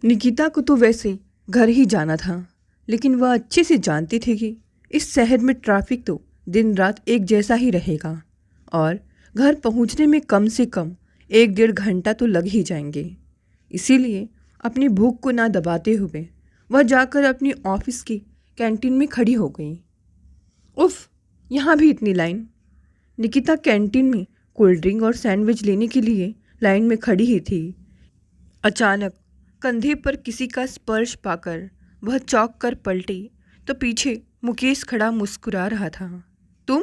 निकिता को तो वैसे घर ही जाना था, लेकिन वह अच्छे से जानती थी कि इस शहर में ट्रैफिक तो दिन रात एक जैसा ही रहेगा और घर पहुंचने में कम से कम 1-1.5 घंटा तो लग ही जाएंगे। इसीलिए अपनी भूख को ना दबाते हुए वह जाकर अपनी ऑफिस की कैंटीन में खड़ी हो गई। उफ, यहाँ भी इतनी लाइन। निकिता कैंटीन में कोल्ड ड्रिंक और सैंडविच लेने के लिए लाइन में खड़ी ही थी। अचानक कंधे पर किसी का स्पर्श पाकर वह चौंक कर पलटी तो पीछे मुकेश खड़ा मुस्कुरा रहा था। तुम?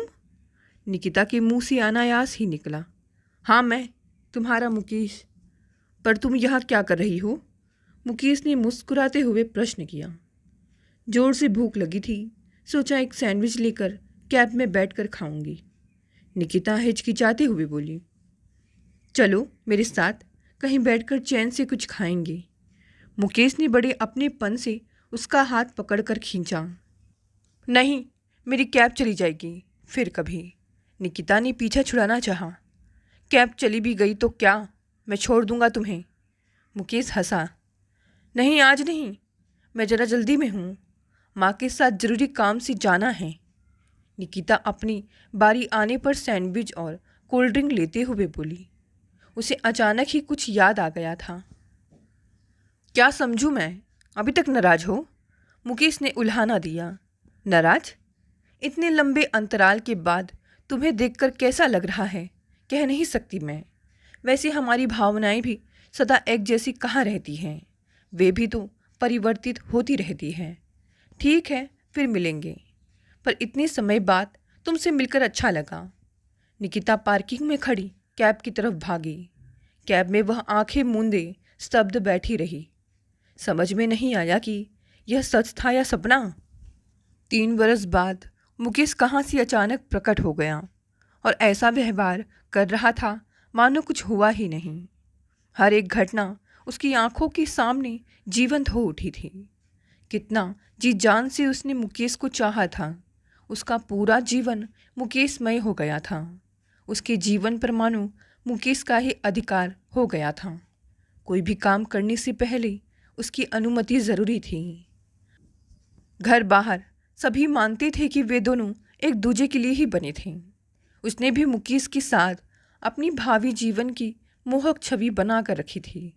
निकिता के मुंह से अनायास ही निकला। हाँ मैं, तुम्हारा मुकेश। पर तुम यहाँ क्या कर रही हो? मुकेश ने मुस्कुराते हुए प्रश्न किया। जोर से भूख लगी थी, सोचा एक सैंडविच लेकर कैब में बैठकर खाऊंगी। निकिता हिचकिचाते हुए बोली। चलो मेरे साथ, कहीं बैठकर चैन से कुछ खाएंगे। मुकेश ने बड़े अपनेपन से उसका हाथ पकड़कर खींचा। नहीं, मेरी कैब चली जाएगी, फिर कभी। निकिता ने पीछा छुड़ाना चाहा। कैब चली भी गई तो क्या, मैं छोड़ दूंगा तुम्हें। मुकेश हंसा। नहीं आज नहीं, मैं ज़रा जल्दी में हूँ, माँ के साथ ज़रूरी काम से जाना है। निकिता अपनी बारी आने पर सैंडविच और कोल्ड ड्रिंक लेते हुए बोली। उसे अचानक ही कुछ याद आ गया था। क्या समझूं मैं, अभी तक नाराज हो? मुकेश ने उल्हाना दिया। नाराज? इतने लंबे अंतराल के बाद तुम्हें देखकर कैसा लग रहा है, कह नहीं सकती मैं। वैसे हमारी भावनाएं भी सदा एक जैसी कहाँ रहती हैं, वे भी तो परिवर्तित होती रहती हैं। ठीक है, फिर मिलेंगे, पर इतने समय बाद तुमसे मिलकर अच्छा लगा। निकिता पार्किंग में खड़ी कैब की तरफ भागी। कैब में वह आंखें मूंदे स्तब्ध बैठी रही। समझ में नहीं आया कि यह सच था या सपना। 3 बरस बाद मुकेश कहाँ से अचानक प्रकट हो गया और ऐसा व्यवहार कर रहा था मानो कुछ हुआ ही नहीं। हर एक घटना उसकी आंखों के सामने जीवंत हो उठी थी। कितना जी जान से उसने मुकेश को चाहा था। उसका पूरा जीवन मुकेशमय हो गया था। उसके जीवन पर मानो मुकेश का ही अधिकार हो गया था। कोई भी काम करने से पहले उसकी अनुमति ज़रूरी थी। घर बाहर सभी मानते थे कि वे दोनों एक दूजे के लिए ही बने थे। उसने भी मुकेश के साथ अपनी भावी जीवन की मोहक छवि बना कर रखी थी।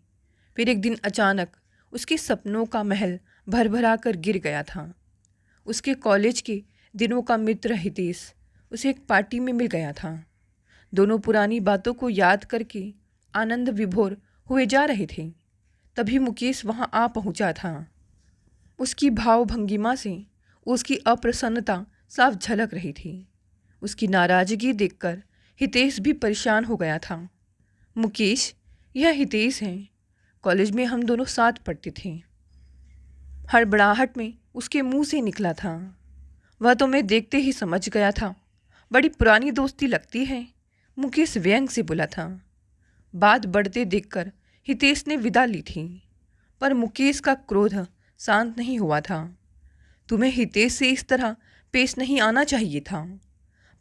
फिर एक दिन अचानक उसके सपनों का महल भर भरा कर गिर गया था। उसके कॉलेज के दिनों का मित्र हितेश उसे एक पार्टी में मिल गया था। दोनों पुरानी बातों को याद करके आनंद विभोर हुए जा रहे थे। तभी मुकेश वहां आ पहुंचा था। उसकी भाव भंगिमा से उसकी अप्रसन्नता साफ झलक रही थी। उसकी नाराजगी देखकर हितेश भी परेशान हो गया था। मुकेश, यह हितेश हैं, कॉलेज में हम दोनों साथ पढ़ते थे। हड़बड़ाहट में उसके मुंह से निकला था। वह तो मैं देखते ही समझ गया था, बड़ी पुरानी दोस्ती लगती है। मुकेश व्यंग से बोला था। बात बढ़ते देखकर हितेश ने विदा ली थी, पर मुकेश का क्रोध शांत नहीं हुआ था। तुम्हें हितेश से इस तरह पेश नहीं आना चाहिए था,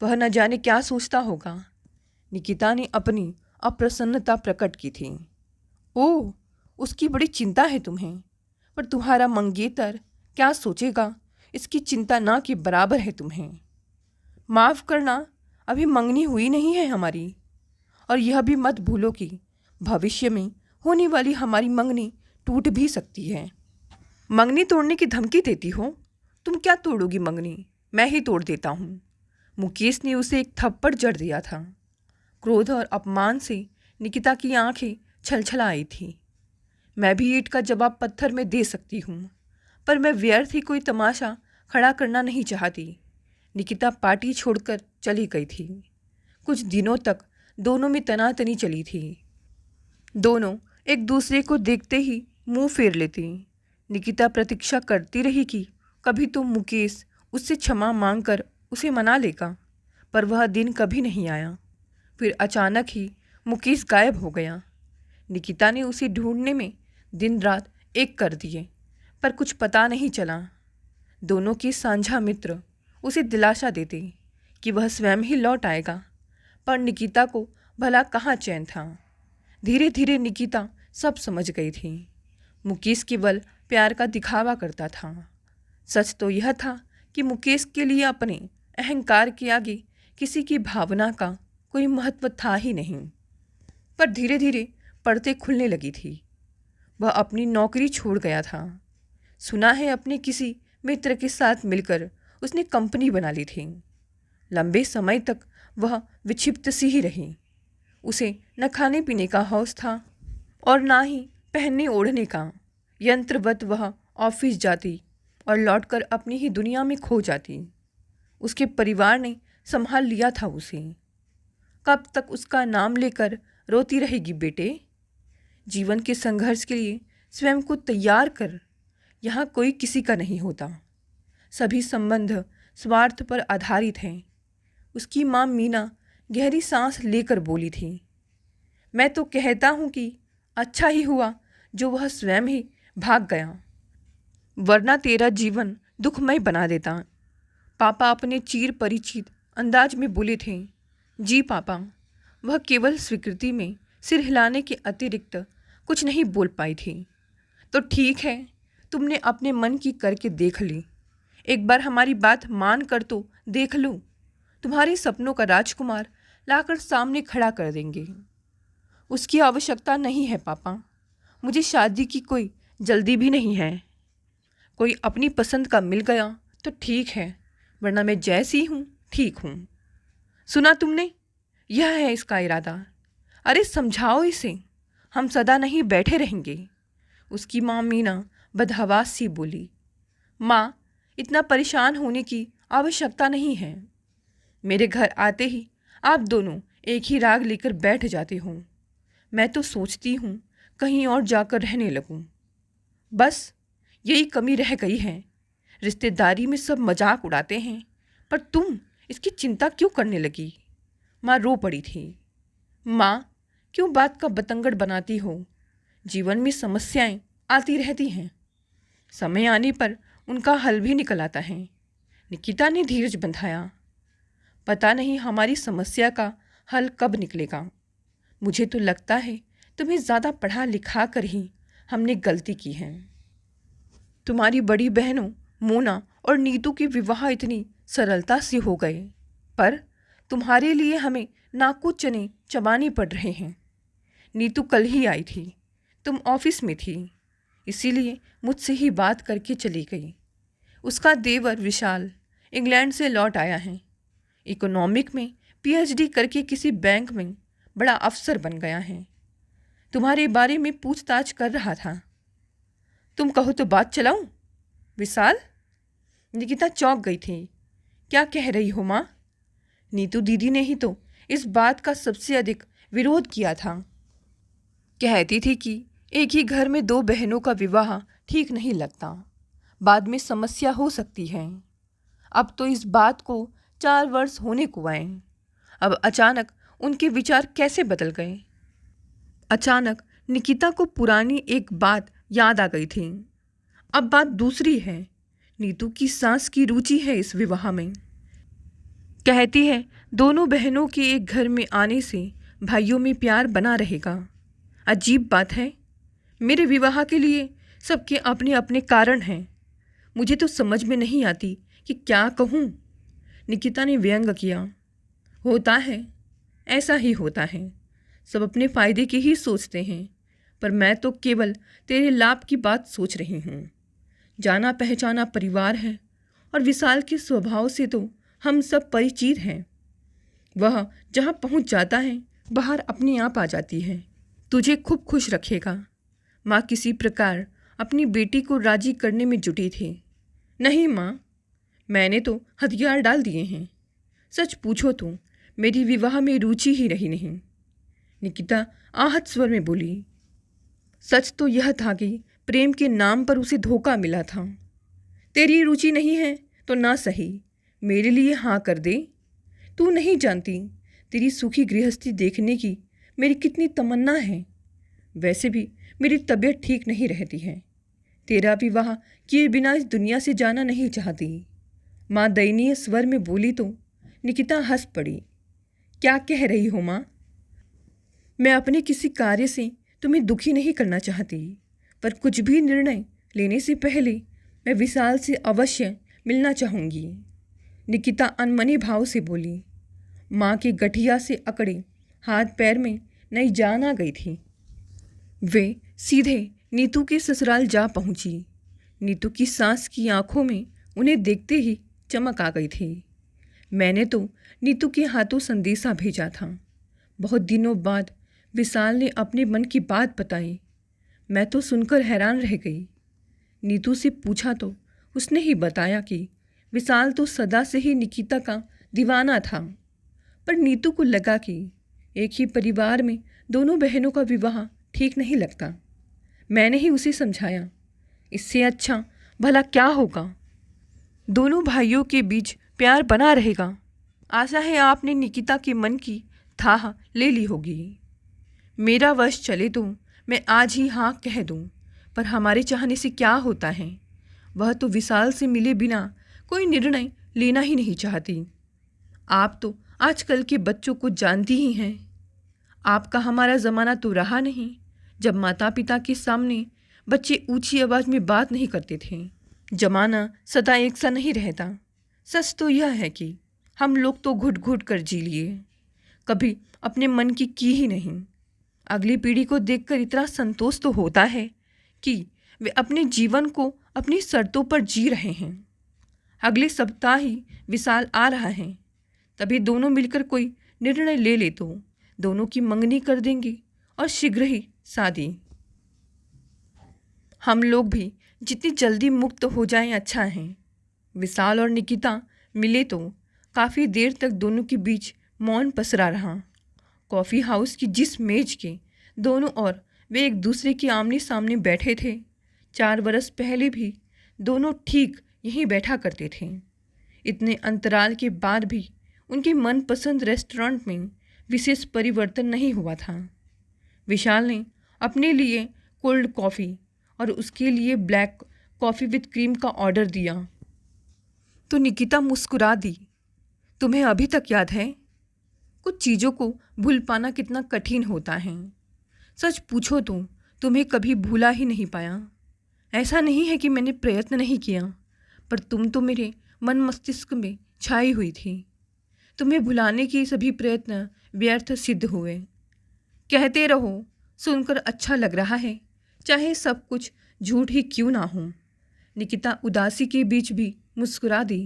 वह न जाने क्या सोचता होगा। निकिता ने अपनी अप्रसन्नता प्रकट की थी। ओह, उसकी बड़ी चिंता है तुम्हें, पर तुम्हारा मंगेतर क्या सोचेगा, इसकी चिंता ना के बराबर है तुम्हें। माफ़ करना, अभी मंगनी हुई नहीं है हमारी, और यह भी मत भूलो कि भविष्य में होने वाली हमारी मंगनी टूट भी सकती है। मंगनी तोड़ने की धमकी देती हो? तुम क्या तोड़ोगी मंगनी, मैं ही तोड़ देता हूँ। मुकेश ने उसे एक थप्पड़ जड़ दिया था। क्रोध और अपमान से निकिता की आंखें छलछला आई थी। मैं भी ईंट का जवाब पत्थर में दे सकती हूँ, पर मैं व्यर्थ ही कोई तमाशा खड़ा करना नहीं चाहती। निकिता पार्टी छोड़कर चली गई थी। कुछ दिनों तक दोनों में तनातनी चली थी। दोनों एक दूसरे को देखते ही मुंह फेर लेती। निकिता प्रतीक्षा करती रही कि कभी तो मुकेश उससे क्षमा मांगकर उसे मना लेगा, पर वह दिन कभी नहीं आया। फिर अचानक ही मुकेश गायब हो गया। निकिता ने उसे ढूंढने में दिन रात एक कर दिए, पर कुछ पता नहीं चला। दोनों के साझा मित्र उसे दिलासा देते कि वह स्वयं ही लौट आएगा, पर निकिता को भला कहाँ चैन था। धीरे धीरे निकिता सब समझ गई थी। मुकेश केवल प्यार का दिखावा करता था। सच तो यह था कि मुकेश के लिए अपने अहंकार के आगे किसी की भावना का कोई महत्व था ही नहीं। पर धीरे धीरे पर्दे खुलने लगी थी। वह अपनी नौकरी छोड़ गया था। सुना है अपने किसी मित्र के साथ मिलकर उसने कंपनी बना ली थी। लंबे समय तक वह विक्षिप्त सी ही रही। उसे न खाने पीने का हौस था और ना ही पहनने ओढ़ने का। यंत्रवत वह ऑफिस जाती और लौटकर अपनी ही दुनिया में खो जाती। उसके परिवार ने संभाल लिया था उसे। कब तक उसका नाम लेकर रोती रहेगी बेटे? जीवन के संघर्ष के लिए स्वयं को तैयार कर। यहाँ कोई किसी का नहीं होता। सभी संबंध स्वार्थ पर आधारित हैं। उसकी माँ मीना गहरी सांस लेकर बोली थी, मैं तो कहता हूँ कि अच्छा ही हुआ जो वह स्वयं ही भाग गया, वरना तेरा जीवन दुखमय बना देता। पापा अपने चिर परिचित अंदाज में बोले थे। जी पापा। वह केवल स्वीकृति में सिर हिलाने के अतिरिक्त कुछ नहीं बोल पाई थी। तो ठीक है, तुमने अपने मन की करके देख ली। एक बार हमारी बात मान कर तो देख लूँ। तुम्हारे सपनों का राजकुमार लाकर सामने खड़ा कर देंगे। उसकी आवश्यकता नहीं है पापा। मुझे शादी की कोई जल्दी भी नहीं है। कोई अपनी पसंद का मिल गया तो ठीक है, वरना मैं जैसी हूँ ठीक हूँ। सुना तुमने? यह है इसका इरादा। अरे समझाओ इसे, हम सदा नहीं बैठे रहेंगे। उसकी माँ मीना बदहवास सी बोली। माँ, इतना परेशान होने की आवश्यकता नहीं है। मेरे घर आते ही आप दोनों एक ही राग लेकर बैठ जाते हो। मैं तो सोचती हूँ कहीं और जाकर रहने लगूँ। बस यही कमी रह गई है। रिश्तेदारी में सब मजाक उड़ाते हैं, पर तुम इसकी चिंता क्यों करने लगी? माँ रो पड़ी थी। माँ, क्यों बात का बतंगड़ बनाती हो? जीवन में समस्याएं आती रहती हैं। समय आने पर उनका हल भी निकल आता है। निकिता ने धीरज बंधाया। पता नहीं हमारी समस्या का हल कब निकलेगा। मुझे तो लगता है तुम्हें ज़्यादा पढ़ा लिखा कर ही हमने गलती की है। तुम्हारी बड़ी बहनों मोना और नीतू के विवाह इतनी सरलता से हो गए, पर तुम्हारे लिए हमें नाकू चने चबाने पड़ रहे हैं। नीतू कल ही आई थी, तुम ऑफिस में थी, इसीलिए मुझसे ही बात करके चली गई। उसका देवर विशाल इंग्लैंड से लौट आया है। इकोनॉमिक में पीएचडी करके किसी बैंक में बड़ा अफसर बन गया है। तुम्हारे बारे में पूछताछ कर रहा था। तुम कहो तो बात चलाऊं? विशाल? निकिता चौंक गई थी। क्या कह रही हो माँ? नीतू दीदी ने ही तो इस बात का सबसे अधिक विरोध किया था। कहती थी कि एक ही घर में दो बहनों का विवाह ठीक नहीं लगता, बाद में समस्या हो सकती है। अब तो इस बात को 4 वर्ष होने को आए। अब अचानक उनके विचार कैसे बदल गए? अचानक निकिता को पुरानी एक बात याद आ गई थी। अब बात दूसरी है। नीतू की सास की रुचि है इस विवाह में। कहती है दोनों बहनों के एक घर में आने से भाइयों में प्यार बना रहेगा। अजीब बात है। मेरे विवाह के लिए सबके अपने अपने कारण हैं। मुझे तो समझ में नहीं आती कि क्या कहूँ। निकिता ने व्यंग किया। होता है, ऐसा ही होता है। सब अपने फ़ायदे की ही सोचते हैं, पर मैं तो केवल तेरे लाभ की बात सोच रही हूँ। जाना पहचाना परिवार है और विशाल के स्वभाव से तो हम सब परिचित हैं। वह जहाँ पहुँच जाता है बाहर अपने आप आ जाती है। तुझे खूब खुश रखेगा। माँ किसी प्रकार अपनी बेटी को राजी करने में जुटी थी। नहीं माँ, मैंने तो हथियार डाल दिए हैं। सच पूछो तो मेरी विवाह में रुचि ही रही नहीं। निकिता आहत स्वर में बोली। सच तो यह था कि प्रेम के नाम पर उसे धोखा मिला था। तेरी रुचि नहीं है तो ना सही, मेरे लिए हाँ कर दे। तू नहीं जानती तेरी सुखी गृहस्थी देखने की मेरी कितनी तमन्ना है। वैसे भी मेरी तबीयत ठीक नहीं रहती है। तेरा विवाह किए बिना इस दुनिया से जाना नहीं चाहती। माँ दयनीय स्वर में बोली तो निकिता हंस पड़ी। क्या कह रही हो माँ? मैं अपने किसी कार्य से तुम्हें दुखी नहीं करना चाहती। पर कुछ भी निर्णय लेने से पहले मैं विशाल से अवश्य मिलना चाहूँगी, निकिता अनमनी भाव से बोली। माँ के गठिया से अकड़े हाथ पैर में नई जान आ गई थी। वे सीधे नीतू के ससुराल जा पहुँची। नीतू की सास की आंखों में उन्हें देखते ही चमक आ गई थी। मैंने तो नीतू के हाथों संदेशा भेजा था। बहुत दिनों बाद विशाल ने अपने मन की बात बताई। मैं तो सुनकर हैरान रह गई। नीतू से पूछा तो उसने ही बताया कि विशाल तो सदा से ही निकिता का दीवाना था, पर नीतू को लगा कि एक ही परिवार में दोनों बहनों का विवाह ठीक नहीं लगता। मैंने ही उसे समझाया, इससे अच्छा भला क्या होगा, दोनों भाइयों के बीच प्यार बना रहेगा। आशा है आपने निकिता के मन की थाह ले ली होगी। मेरा वश चले तो मैं आज ही हाँ कह दूं, पर हमारे चाहने से क्या होता है। वह तो विशाल से मिले बिना कोई निर्णय लेना ही नहीं चाहती। आप तो आजकल के बच्चों को जानती ही हैं। आपका हमारा ज़माना तो रहा नहीं जब माता पिता के सामने बच्चे ऊंची आवाज़ में बात नहीं करते थे। जमाना सदा एक सा नहीं रहता। सच तो यह है कि हम लोग तो घुट घुट कर जी लिए, कभी अपने मन की ही नहीं। अगली पीढ़ी को देखकर इतना संतोष तो होता है कि वे अपने जीवन को अपनी शर्तों पर जी रहे हैं। अगले सप्ताह ही विशाल आ रहा है, तभी दोनों मिलकर कोई निर्णय ले ले तो दोनों की मंगनी कर देंगे और शीघ्र ही शादी। हम लोग भी जितनी जल्दी मुक्त हो जाएं अच्छा है। विशाल और निकिता मिले तो काफ़ी देर तक दोनों के बीच मौन पसरा रहा। कॉफ़ी हाउस की जिस मेज के दोनों ओर वे एक दूसरे के आमने सामने बैठे थे, 4 बरस पहले भी दोनों ठीक यहीं बैठा करते थे। इतने अंतराल के बाद भी उनके मनपसंद रेस्टोरेंट में विशेष परिवर्तन नहीं हुआ था। विशाल ने अपने लिए कोल्ड कॉफ़ी और उसके लिए ब्लैक कॉफ़ी विद क्रीम का ऑर्डर दिया तो निकिता मुस्कुरा दी। तुम्हें अभी तक याद है? कुछ चीज़ों को भूल पाना कितना कठिन होता है। सच पूछो तो तुम्हें कभी भूला ही नहीं पाया। ऐसा नहीं है कि मैंने प्रयत्न नहीं किया, पर तुम तो मेरे मन मस्तिष्क में छाई हुई थी। तुम्हें भुलाने के सभी प्रयत्न व्यर्थ सिद्ध हुए। कहते रहो, सुनकर अच्छा लग रहा है, चाहे सब कुछ झूठ ही क्यों ना हो। निकिता उदासी के बीच भी मुस्कुरा दी।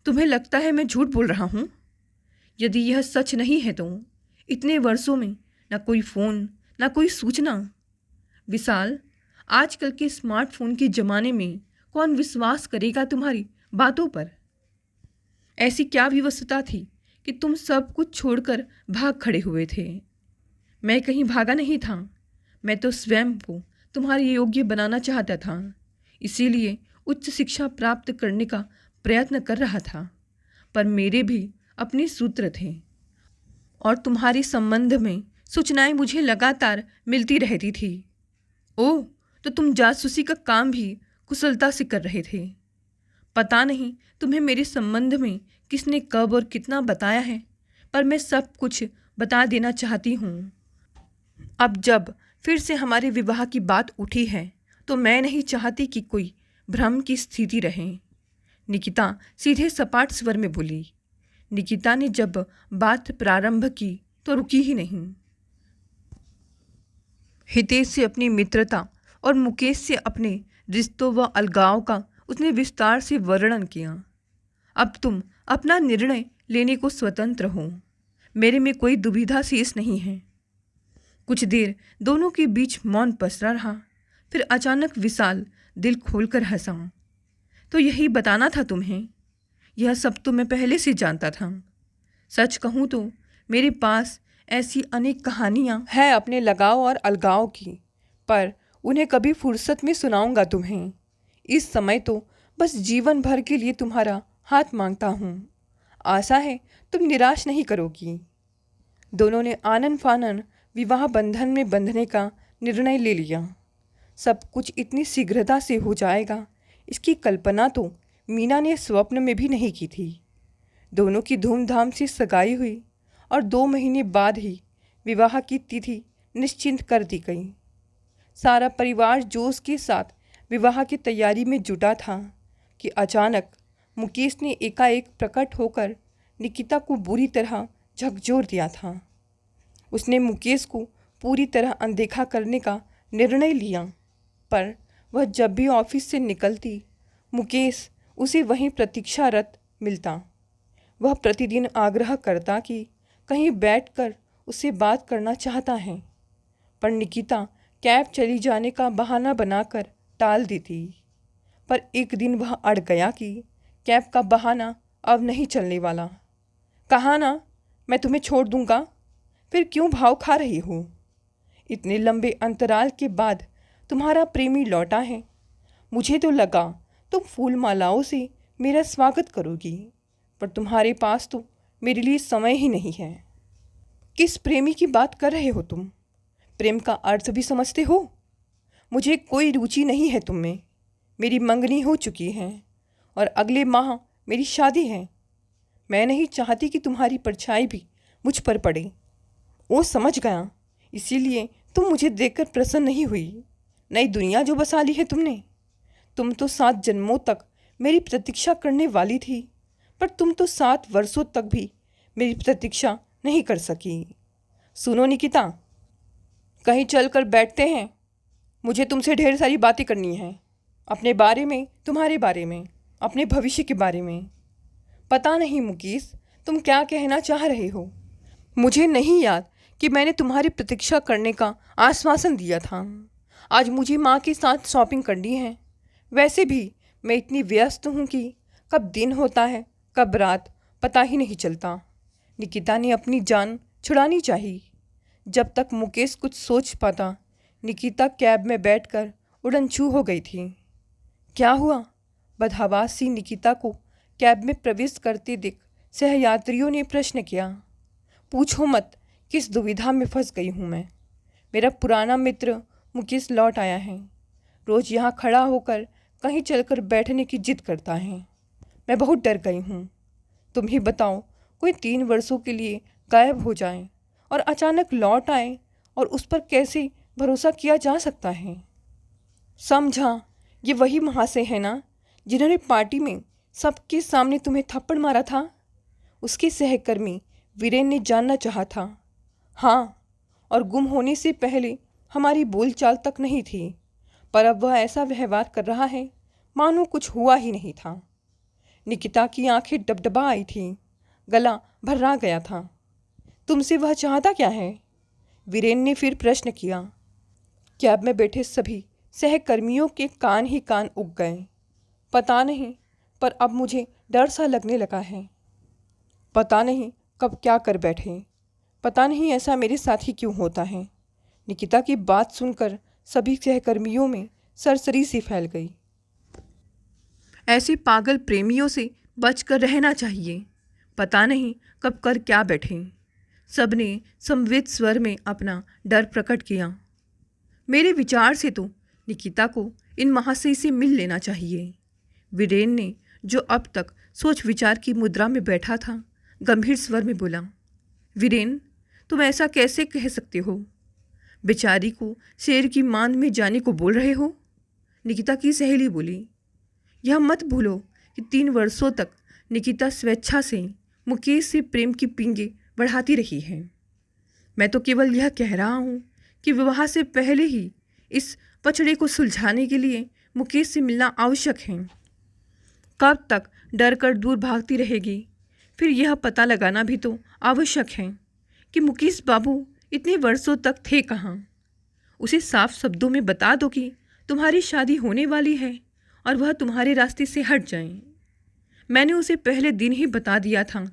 तुम्हें लगता है मैं झूठ बोल रहा हूँ? यदि यह सच नहीं है तो इतने वर्षों में ना कोई फ़ोन ना कोई सूचना। विशाल, आजकल के स्मार्टफोन के ज़माने में कौन विश्वास करेगा तुम्हारी बातों पर? ऐसी क्या विवशता थी कि तुम सब कुछ छोड़कर भाग खड़े हुए थे? मैं कहीं भागा नहीं था। मैं तो स्वयं को तुम्हारे योग्य बनाना चाहता था, इसीलिए उच्च शिक्षा प्राप्त करने का प्रयत्न कर रहा था। पर मेरे भी अपने सूत्र थे और तुम्हारे संबंध में सूचनाएं मुझे लगातार मिलती रहती थी। ओह, तो तुम जासूसी का काम भी कुशलता से कर रहे थे। पता नहीं तुम्हें मेरे संबंध में किसने कब और कितना बताया है, पर मैं सब कुछ बता देना चाहती हूँ। अब जब फिर से हमारे विवाह की बात उठी है तो मैं नहीं चाहती कि कोई भ्रम की स्थिति रहे। निकिता सीधे सपाट स्वर में बोली। निकिता ने जब बात प्रारंभ की तो रुकी ही नहीं। हितेश से अपनी मित्रता और मुकेश से अपने रिश्तों व अलगाव का उसने विस्तार से वर्णन किया। अब तुम अपना निर्णय लेने को स्वतंत्र हो, मेरे में कोई दुविधा शेष नहीं है। कुछ देर दोनों के बीच मौन पसरा रहा, फिर अचानक विशाल दिल खोलकर हंसा। तो यही बताना था तुम्हें? यह सब तो मैं पहले से जानता था। सच कहूँ तो मेरे पास ऐसी अनेक कहानियाँ हैं अपने लगाव और अलगाव की, पर उन्हें कभी फुर्सत में सुनाऊंगा तुम्हें। इस समय तो बस जीवन भर के लिए तुम्हारा हाथ मांगता हूँ। आशा है तुम निराश नहीं करोगी। दोनों ने आनन फानन विवाह बंधन में बंधने का निर्णय ले लिया। सब कुछ इतनी शीघ्रता से हो जाएगा, इसकी कल्पना तो मीना ने स्वप्न में भी नहीं की थी। दोनों की धूमधाम से सगाई हुई और 2 महीने बाद ही विवाह की तिथि निश्चित कर दी गई। सारा परिवार जोश के साथ विवाह की तैयारी में जुटा था कि अचानक मुकेश ने एकाएक प्रकट होकर निकिता को बुरी तरह झकझोर दिया था। उसने मुकेश को पूरी तरह अनदेखा करने का निर्णय लिया, पर वह जब भी ऑफिस से निकलती मुकेश उसे वहीं प्रतीक्षारत मिलता। वह प्रतिदिन आग्रह करता कि कहीं बैठकर उससे बात करना चाहता है, पर निकिता कैब चली जाने का बहाना बनाकर टाल देती। पर एक दिन वह अड़ गया कि कैब का बहाना अब नहीं चलने वाला। कहा ना मैं तुम्हें छोड़ दूंगा, फिर क्यों भाव खा रही हो? इतने लंबे अंतराल के बाद तुम्हारा प्रेमी लौटा है। मुझे तो लगा तुम फूल मालाओं से मेरा स्वागत करोगी, पर तुम्हारे पास तो मेरे लिए समय ही नहीं है। किस प्रेमी की बात कर रहे हो तुम? प्रेम का अर्थ भी समझते हो? मुझे कोई रुचि नहीं है तुम में। मेरी मंगनी हो चुकी है और अगले माह मेरी शादी है। मैं नहीं चाहती कि तुम्हारी परछाई भी मुझ पर पड़े। वो समझ गया, इसीलिए तुम मुझे देखकर प्रसन्न नहीं हुई। नई दुनिया जो बसा ली है तुमने। तुम तो 7 जन्मों तक मेरी प्रतीक्षा करने वाली थी, पर तुम तो 7 वर्षों तक भी मेरी प्रतीक्षा नहीं कर सकी। सुनो निकिता, कहीं चल कर बैठते हैं। मुझे तुमसे ढेर सारी बातें करनी हैं, अपने बारे में, तुम्हारे बारे में, अपने भविष्य के बारे में। पता नहीं मुकेश, तुम क्या कहना चाह रहे हो। मुझे नहीं याद कि मैंने तुम्हारी प्रतीक्षा करने का आश्वासन दिया था। आज मुझे माँ के साथ शॉपिंग करनी है। वैसे भी मैं इतनी व्यस्त हूँ कि कब दिन होता है कब रात पता ही नहीं चलता। निकिता ने अपनी जान छुड़ानी चाहिए। जब तक मुकेश कुछ सोच पाता, निकिता कैब में बैठकर उड़न छू हो गई थी। क्या हुआ? बदहवास सी निकिता को कैब में प्रवेश करते देख सहयात्रियों ने प्रश्न किया। पूछो मत किस दुविधा में फंस गई हूँ मैं। मेरा पुराना मित्र मुकेश लौट आया है। रोज़ यहाँ खड़ा होकर कहीं चलकर बैठने की जिद करता है। मैं बहुत डर गई हूँ। तुम ही बताओ, कोई 3 वर्षों के लिए गायब हो जाए और अचानक लौट आए, और उस पर कैसे भरोसा किया जा सकता है? समझा, ये वही महाशय है ना जिन्होंने पार्टी में सबके सामने तुम्हें थप्पड़ मारा था? उसके सहकर्मी वीरेन ने जानना चाहा था। हाँ, और गुम होने से पहले हमारी बोलचाल तक नहीं थी, पर अब वह ऐसा व्यवहार कर रहा है मानो कुछ हुआ ही नहीं था। निकिता की आंखें डबडबा आई थीं, गला भर्रा गया था। तुमसे वह चाहता क्या है? वीरेन ने फिर प्रश्न किया। कैब में बैठे सभी सहकर्मियों के कान ही कान उग गए। पता नहीं, पर अब मुझे डर सा लगने लगा है। पता नहीं कब क्या कर बैठे। पता नहीं ऐसा मेरे साथ ही क्यों होता है। निकिता की बात सुनकर सभी सहकर्मियों में सरसरी सी फैल गई। ऐसे पागल प्रेमियों से बचकर रहना चाहिए। पता नहीं कब कर क्या बैठे। सबने संवेद स्वर में अपना डर प्रकट किया। मेरे विचार से तो निकिता को इन महाशय से मिल लेना चाहिए। वीरेन ने, जो अब तक सोच विचार की मुद्रा में बैठा था, गंभीर स्वर में बोला। वीरेन, तुम ऐसा कैसे कह सकते हो? बेचारी को शेर की मांद में जाने को बोल रहे हो? निकिता की सहेली बोली। यह मत भूलो कि 3 वर्षों तक निकिता स्वेच्छा से मुकेश से प्रेम की पींगे बढ़ाती रही है। मैं तो केवल यह कह रहा हूँ कि विवाह से पहले ही इस पचड़े को सुलझाने के लिए मुकेश से मिलना आवश्यक है। कब तक डर कर दूर भागती रहेगी? फिर यह पता लगाना भी तो आवश्यक है कि मुकेश बाबू इतने वर्षों तक थे कहाँ। उसे साफ शब्दों में बता दो कि तुम्हारी शादी होने वाली है और वह तुम्हारे रास्ते से हट जाए। मैंने उसे पहले दिन ही बता दिया था,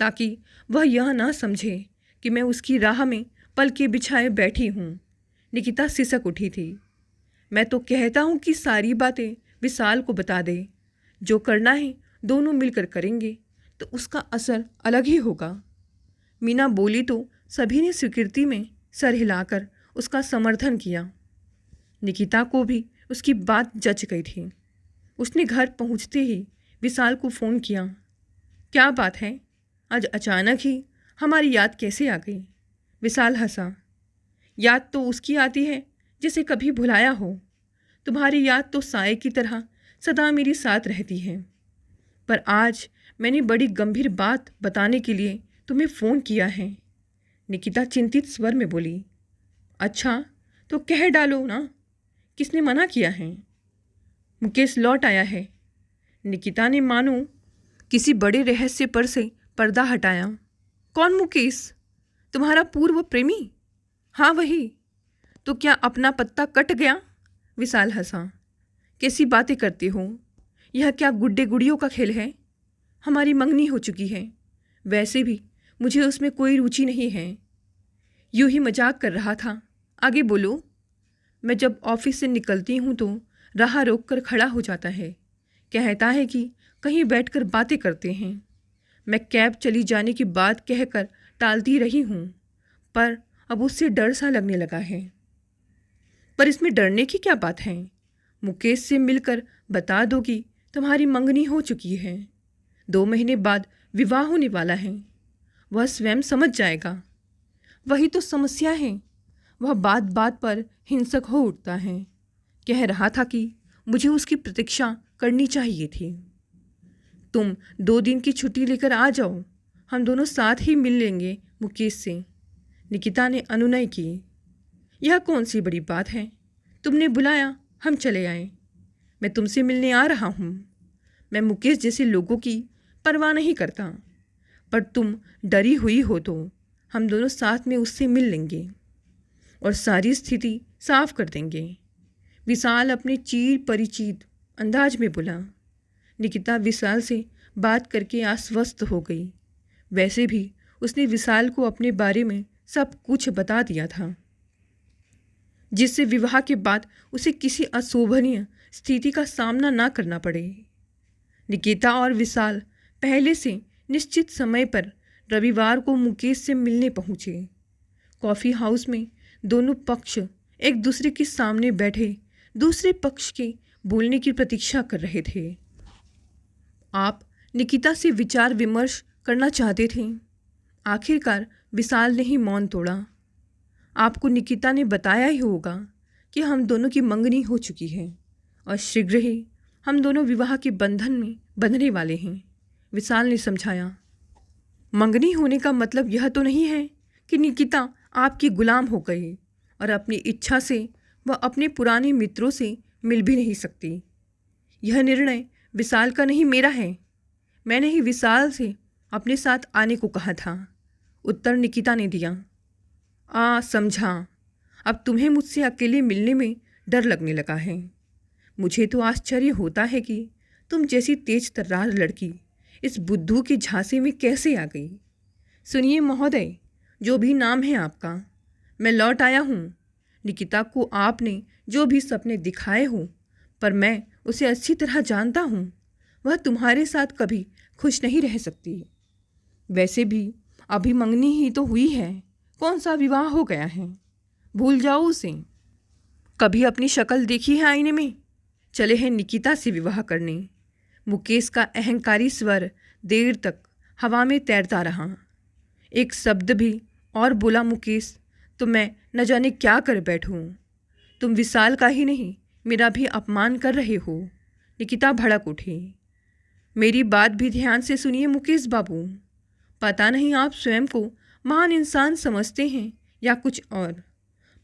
ताकि वह यह ना समझे कि मैं उसकी राह में पल के बिछाए बैठी हूँ। निकिता सिसक उठी थी। मैं तो कहता हूँ कि सारी बातें विशाल को बता दे। जो करना है दोनों मिलकर करेंगे तो उसका असर अलग ही होगा। मीना बोली तो सभी ने स्वीकृति में सर हिलाकर उसका समर्थन किया। निकिता को भी उसकी बात जच गई थी। उसने घर पहुँचते ही विशाल को फ़ोन किया। क्या बात है, आज अचानक ही हमारी याद कैसे आ गई? विशाल हंसा। याद तो उसकी आती है जैसे कभी भुलाया हो। तुम्हारी याद तो साए की तरह सदा मेरे साथ रहती है। पर आज मैंने बड़ी गंभीर बात बताने के लिए तुम्हें फ़ोन किया है। निकिता चिंतित स्वर में बोली। अच्छा, तो कह डालो ना, किसने मना किया है? मुकेश लौट आया है। निकिता ने मानो किसी बड़े रहस्य पर से पर्दा हटाया। कौन मुकेश? तुम्हारा पूर्व प्रेमी? हाँ वही। तो क्या अपना पत्ता कट गया? विशाल हंसा। कैसी बातें करते हो? यह क्या गुड्डे गुड़ियों का खेल है? हमारी मंगनी हो चुकी है। वैसे भी मुझे उसमें कोई रुचि नहीं है। यूं ही मजाक कर रहा था। आगे बोलो। मैं जब ऑफिस से निकलती हूँ तो राह रोक कर खड़ा हो जाता है। कहता है कि कहीं बैठकर बातें करते हैं। मैं कैब चली जाने की बात कहकर टालती रही हूँ, पर अब उससे डर सा लगने लगा है। पर इसमें डरने की क्या बात है? मुकेश से मिलकर बता दो कि तुम्हारी मंगनी हो चुकी है। 2 महीने बाद विवाह होने वाला है। वह स्वयं समझ जाएगा। वही तो समस्या है। वह बात बात पर हिंसक हो उठता है। कह रहा था कि मुझे उसकी प्रतीक्षा करनी चाहिए थी। तुम 2 दिन की छुट्टी लेकर आ जाओ, हम दोनों साथ ही मिल लेंगे मुकेश से। निकिता ने अनुनय की। यह कौन सी बड़ी बात है? तुमने बुलाया, हम चले आए। मैं तुमसे मिलने आ रहा हूँ। मैं मुकेश जैसे लोगों की परवाह नहीं करता, पर तुम डरी हुई हो तो हम दोनों साथ में उससे मिल लेंगे और सारी स्थिति साफ कर देंगे। विशाल अपने चीर परिचित अंदाज में बोला। निकिता विशाल से बात करके आश्वस्त हो गई। वैसे भी उसने विशाल को अपने बारे में सब कुछ बता दिया था, जिससे विवाह के बाद उसे किसी अशोभनीय स्थिति का सामना ना करना पड़े। निकिता और विशाल पहले से निश्चित समय पर रविवार को मुकेश से मिलने पहुँचे। कॉफ़ी हाउस में दोनों पक्ष एक दूसरे के सामने बैठे दूसरे पक्ष के बोलने की प्रतीक्षा कर रहे थे। आप निकिता से विचार विमर्श करना चाहते थे। आखिरकार विशाल ने ही मौन तोड़ा। आपको निकिता ने बताया ही होगा कि हम दोनों की मंगनी हो चुकी है और शीघ्र ही हम दोनों विवाह के बंधन में बंधने वाले हैं, विशाल ने समझाया। मंगनी होने का मतलब यह तो नहीं है कि निकिता आपकी गुलाम हो गई और अपनी इच्छा से वह अपने पुराने मित्रों से मिल भी नहीं सकती। यह निर्णय विशाल का नहीं, मेरा है। मैंने ही विशाल से अपने साथ आने को कहा था, उत्तर निकिता ने दिया। समझा। अब तुम्हें मुझसे अकेले मिलने में डर लगने लगा है। मुझे तो आश्चर्य होता है कि तुम जैसी तेज तर्रार लड़की इस बुद्धू के झांसे में कैसे आ गई। सुनिए महोदय, जो भी नाम है आपका, मैं लौट आया हूँ। निकिता को आपने जो भी सपने दिखाए हो, पर मैं उसे अच्छी तरह जानता हूँ। वह तुम्हारे साथ कभी खुश नहीं रह सकती। वैसे भी अभी मंगनी ही तो हुई है, कौन सा विवाह हो गया है? भूल जाओ उसे। कभी अपनी शक्ल देखी है आईने में? चले हैं निकिता से विवाह करने। मुकेश का अहंकारी स्वर देर तक हवा में तैरता रहा। एक शब्द भी और बोला मुकेश तो मैं न जाने क्या कर बैठूं। तुम विशाल का ही नहीं, मेरा भी अपमान कर रहे हो। निकिता भड़क उठी। मेरी बात भी ध्यान से सुनिए मुकेश बाबू। पता नहीं आप स्वयं को महान इंसान समझते हैं या कुछ और,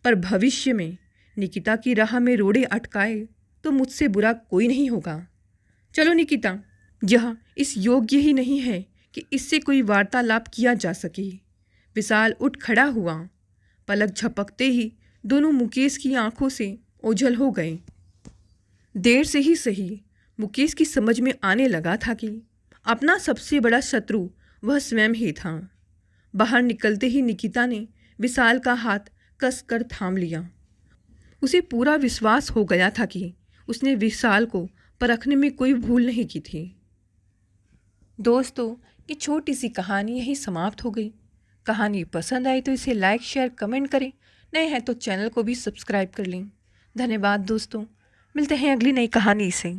पर भविष्य में निकिता की राह में रोड़े अटकाए तो मुझसे बुरा कोई नहीं होगा। चलो निकिता, यह इस योग्य ही नहीं है कि इससे कोई वार्तालाप किया जा सके। विशाल उठ खड़ा हुआ। पलक झपकते ही दोनों मुकेश की आंखों से ओझल हो गए। देर से ही सही मुकेश की समझ में आने लगा था कि अपना सबसे बड़ा शत्रु वह स्वयं ही था। बाहर निकलते ही निकिता ने विशाल का हाथ कसकर थाम लिया। उसे पूरा विश्वास हो गया था कि उसने विशाल को परखने में कोई भूल नहीं की थी। दोस्तों, ये छोटी सी कहानी यहीं समाप्त हो गई। कहानी पसंद आई तो इसे लाइक शेयर कमेंट करें। नए हैं तो चैनल को भी सब्सक्राइब कर लें। धन्यवाद दोस्तों, मिलते हैं अगली नई कहानी से।